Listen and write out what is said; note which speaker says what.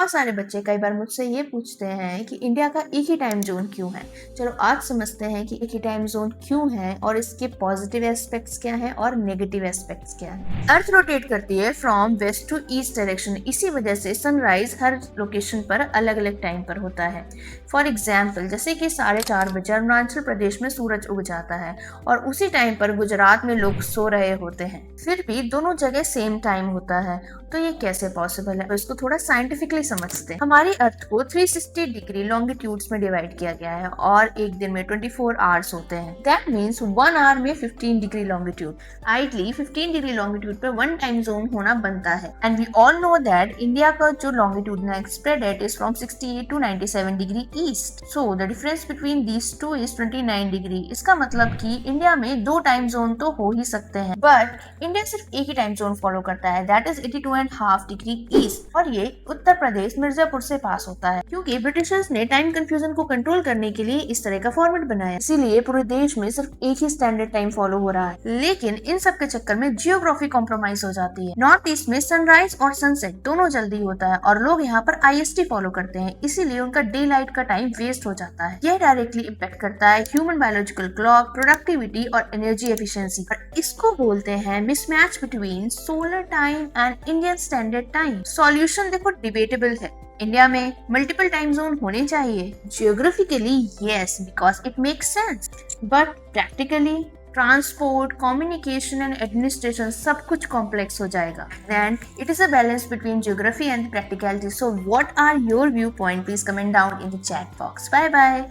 Speaker 1: बहुत सारे बच्चे कई बार मुझसे ये पूछते हैं कि इंडिया का एक ही टाइम जोन क्यों है। चलो आज समझते हैं कि एक ही टाइम जोन क्यों है और इसके पॉजिटिव एस्पेक्ट्स क्या हैं और नेगेटिव एस्पेक्ट्स क्या हैं। अर्थ रोटेट करती है from west to east direction, इसी वजह से सनराइज हर लोकेशन पर अलग अलग टाइम पर होता है। फॉर एग्जाम्पल, जैसे कि 4:30 बजे अरुणाचल प्रदेश में सूरज उग जाता है और उसी टाइम पर गुजरात में लोग सो रहे होते हैं, फिर भी दोनों जगह सेम टाइम होता है। तो ये कैसे पॉसिबल है? तो इसको थोड़ा साइंटिफिकली समझते हैं। हमारी अर्थ को 360 डिग्री लॉन्गिट्यूड्स में डिवाइड किया गया है और एक दिन में 24 आवर्स होते हैं। दैट मीन्स 1 आवर में 15 degree longitude. Ideally 15 degree longitude पर वन टाइम जोन होना बनता है। And we all know that India का जो लॉन्गिट्यूडनल स्प्रेड है is from 68 to 97 degree east. So the difference between these two is 29 degree. इसका मतलब कि इंडिया में दो टाइम जोन तो हो ही सकते हैं, बट इंडिया सिर्फ एक ही टाइम जोन फॉलो करता है, दैट इज 82.5 डिग्री ईस्ट, और ये उत्तर प्रदेश मिर्जापुर से पास होता है। क्योंकि ब्रिटिशर्स ने टाइम कंफ्यूजन को कंट्रोल करने के लिए इस तरह का फॉर्मेट बनाया, इसीलिए पूरे देश में सिर्फ एक ही स्टैंडर्ड टाइम फॉलो हो रहा है। लेकिन इन सब के चक्कर में जियोग्राफी कॉम्प्रोमाइज हो जाती है। नॉर्थ ईस्ट में सनराइज और सनसेट दोनों जल्दी होता है और लोग यहाँ पर IST फॉलो करते हैं, इसीलिए उनका डे लाइट का टाइम वेस्ट हो जाता है। यह डायरेक्टली इम्पैक्ट करता है ह्यूमन बायोलॉजिकल क्लॉक, प्रोडक्टिविटी और एनर्जी एफिशिएंसी। और इसको बोलते हैं mismatch between solar time and Indian standard time. Solution देखो डिबेटेबल है। इंडिया में मल्टीपल टाइम जोन होने चाहिए। Geographically yes, because it makes sense, but practically transport, communication and administration सब कुछ कॉम्प्लेक्स हो जाएगा। And it is a balance between geography and practicality. So what are your view point? Please comment down in the chat box. Bye bye.